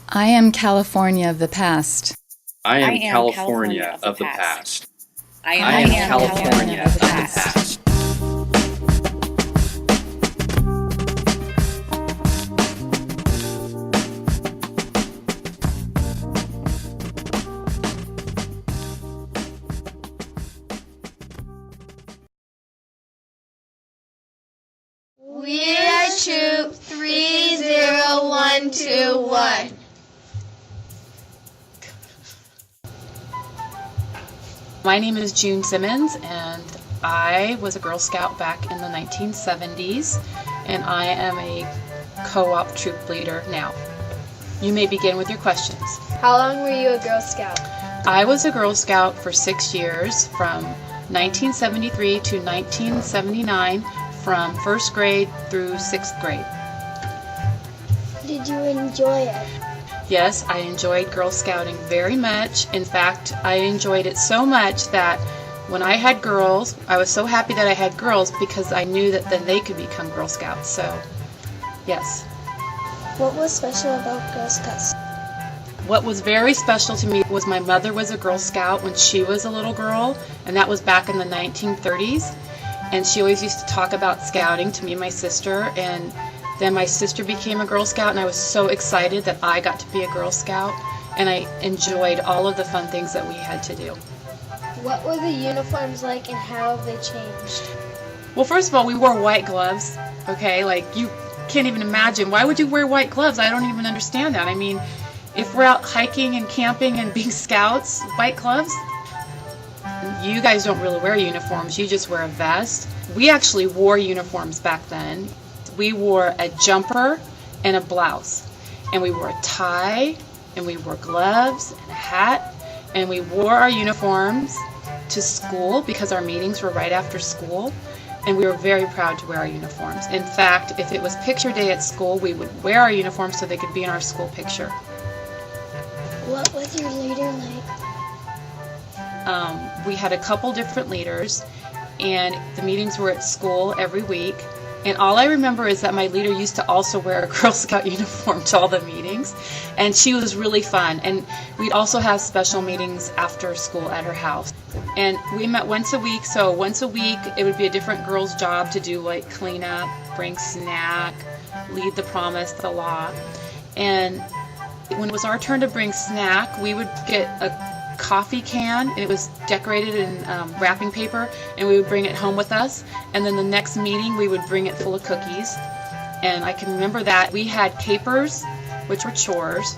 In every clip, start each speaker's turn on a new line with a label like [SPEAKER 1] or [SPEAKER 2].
[SPEAKER 1] I am California of the past.
[SPEAKER 2] I am California of the past.
[SPEAKER 3] I
[SPEAKER 2] I
[SPEAKER 3] am
[SPEAKER 2] am California of the past.
[SPEAKER 4] We're Troop 30121.
[SPEAKER 5] My name is June Simmons, and I was a Girl Scout back in the 1970s, and I am a co-op troop leader now. You may begin with your questions.
[SPEAKER 4] How long were you a Girl Scout?
[SPEAKER 5] I was a Girl Scout for 6 years, from 1973 to 1979, from first grade through 6th grade.
[SPEAKER 4] Did you enjoy it?
[SPEAKER 5] Yes, I enjoyed Girl Scouting very much. In fact, I enjoyed it so much that when I had girls, I was so happy that I had girls because I knew that then they could become Girl Scouts. So, yes.
[SPEAKER 4] What was special about Girl Scouts?
[SPEAKER 5] What was very special to me was my mother was a Girl Scout when she was a little girl, and that was back in the 1930s. And she always used to talk about scouting to me and my sister, and then my sister became a Girl Scout, and I was so excited that I got to be a Girl Scout, and I enjoyed all of the fun things that we had to do.
[SPEAKER 4] What were the uniforms like and how have they changed?
[SPEAKER 5] Well, first of all, we wore white gloves, okay? Like, you can't even imagine. Why would you wear white gloves? I don't even understand that. I mean, if we're out hiking and camping and being scouts, white gloves? You guys don't really wear uniforms. You just wear a vest. We actually wore uniforms back then. We wore a jumper and a blouse, and we wore a tie, and we wore gloves and a hat, and we wore our uniforms to school because our meetings were right after school, and we were very proud to wear our uniforms. In fact, if it was picture day at school, we would wear our uniforms so they could be in our school picture.
[SPEAKER 4] What was your leader like?
[SPEAKER 5] We had a couple different leaders, and the meetings were at school every week. And all I remember is that my leader used to also wear a Girl Scout uniform to all the meetings, and she was really fun. And we'd also have special meetings after school at her house. And we met once a week, so once a week it would be a different girl's job to do like clean up, bring snack, lead the promise, the law. And when it was our turn to bring snack, we would get a coffee can, and it was decorated in wrapping paper, and we would bring it home with us, and then the next meeting we would bring it full of cookies. And I can remember that we had capers, which were chores,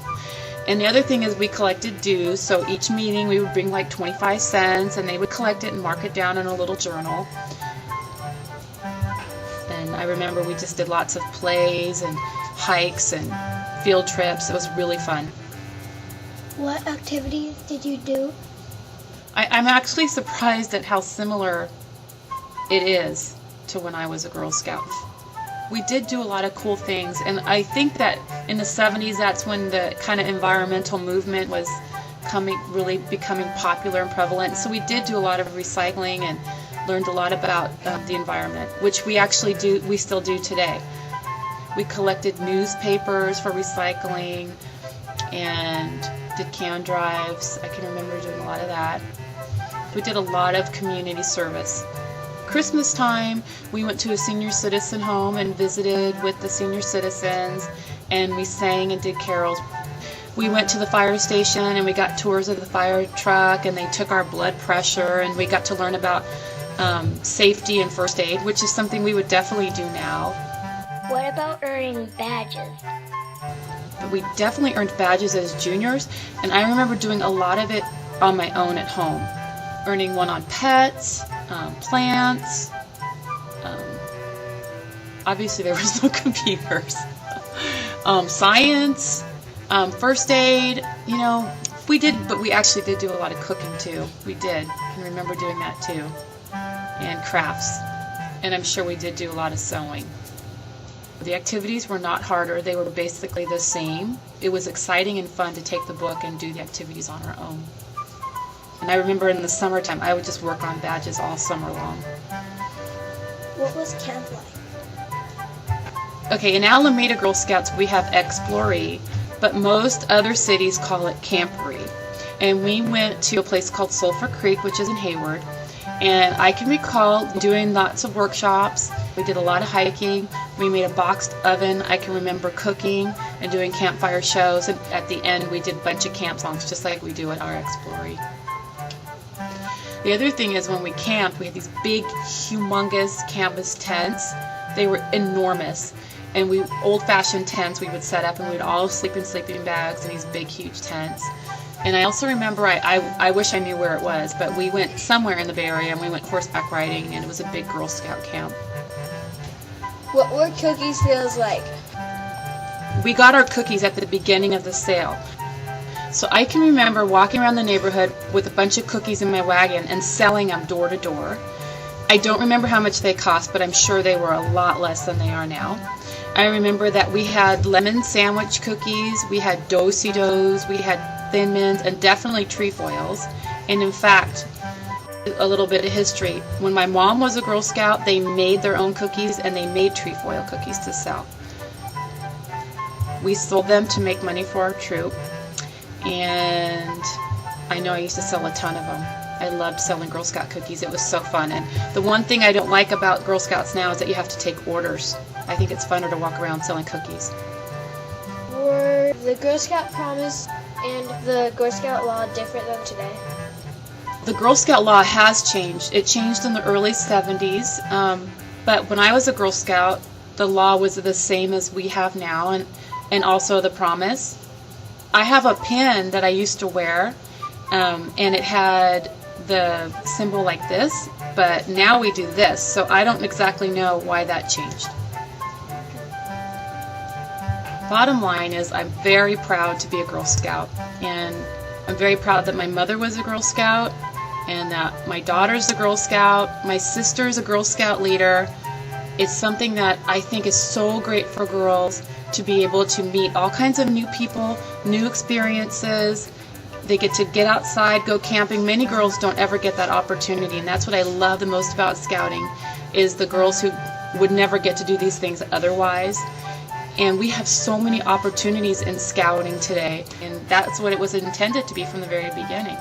[SPEAKER 5] and the other thing is we collected dues. So each meeting we would bring like 25 cents, and they would collect it and mark it down in a little journal. And I remember we just did lots of plays and hikes and field trips. It was really fun.
[SPEAKER 4] What activities did you do?
[SPEAKER 5] I'm actually surprised at how similar it is to when I was a Girl Scout. We did do a lot of cool things, and I think that in the 70s, that's when the kind of environmental movement was really becoming popular and prevalent. So we did do a lot of recycling and learned a lot about the environment, which we still do today. We collected newspapers for recycling and did can drives. I can remember doing a lot of that. We did a lot of community service. Christmas time, we went to a senior citizen home and visited with the senior citizens, and we sang and did carols. We went to the fire station and we got tours of the fire truck, and they took our blood pressure, and we got to learn about safety and first aid, which is something we would definitely do now.
[SPEAKER 4] What about earning badges?
[SPEAKER 5] But we definitely earned badges as juniors, and I remember doing a lot of it on my own at home, earning one on pets, plants. Obviously there was no computers. Science, first aid, we did, but we actually did do a lot of cooking too. We did. I can remember doing that too. And crafts. And I'm sure we did do a lot of sewing. The activities were not harder. They were basically the same. It was exciting and fun to take the book and do the activities on our own. And I remember in the summertime, I would just work on badges all summer long.
[SPEAKER 4] What was camp like?
[SPEAKER 5] Okay, in Alameda Girl Scouts, we have Exploree, but most other cities call it camporee. And we went to a place called Sulphur Creek, which is in Hayward. And I can recall doing lots of workshops. We did a lot of hiking. We made a boxed oven. I can remember cooking and doing campfire shows. And at the end, we did a bunch of camp songs, just like we do at our Exploree. The other thing is when we camped, we had these big, humongous canvas tents. They were enormous. And old-fashioned tents we would set up, and we'd all sleep in sleeping bags in these big, huge tents. And I also remember, I wish I knew where it was, but we went somewhere in the Bay Area, and we went horseback riding, and it was a big Girl Scout camp.
[SPEAKER 4] What were cookie sales like?
[SPEAKER 5] We got our cookies at the beginning of the sale. So I can remember walking around the neighborhood with a bunch of cookies in my wagon and selling them door to door. I don't remember how much they cost, but I'm sure they were a lot less than they are now. I remember that we had lemon sandwich cookies, we had do-si-dos, we had Thin Mints, and definitely trefoils. And in fact, a little bit of history. When my mom was a Girl Scout, they made their own cookies, and they made trefoil cookies to sell. We sold them to make money for our troop, and I know I used to sell a ton of them. I loved selling Girl Scout cookies. It was so fun. And the one thing I don't like about Girl Scouts now is that you have to take orders. I think it's funner to walk around selling cookies.
[SPEAKER 4] Were the Girl Scout promise and the Girl Scout law different than today?
[SPEAKER 5] The Girl Scout law has changed. It changed in the early 70s, but when I was a Girl Scout, the law was the same as we have now, and also the promise. I have a pin that I used to wear, and it had the symbol like this, but now we do this, so I don't exactly know why that changed. Bottom line is I'm very proud to be a Girl Scout, and I'm very proud that my mother was a Girl Scout, and that my daughter's a Girl Scout, my sister's a Girl Scout leader. It's something that I think is so great for girls to be able to meet all kinds of new people, new experiences. They get to get outside, go camping. Many girls don't ever get that opportunity, and that's what I love the most about Scouting, is the girls who would never get to do these things otherwise. And we have so many opportunities in Scouting today, and that's what it was intended to be from the very beginning.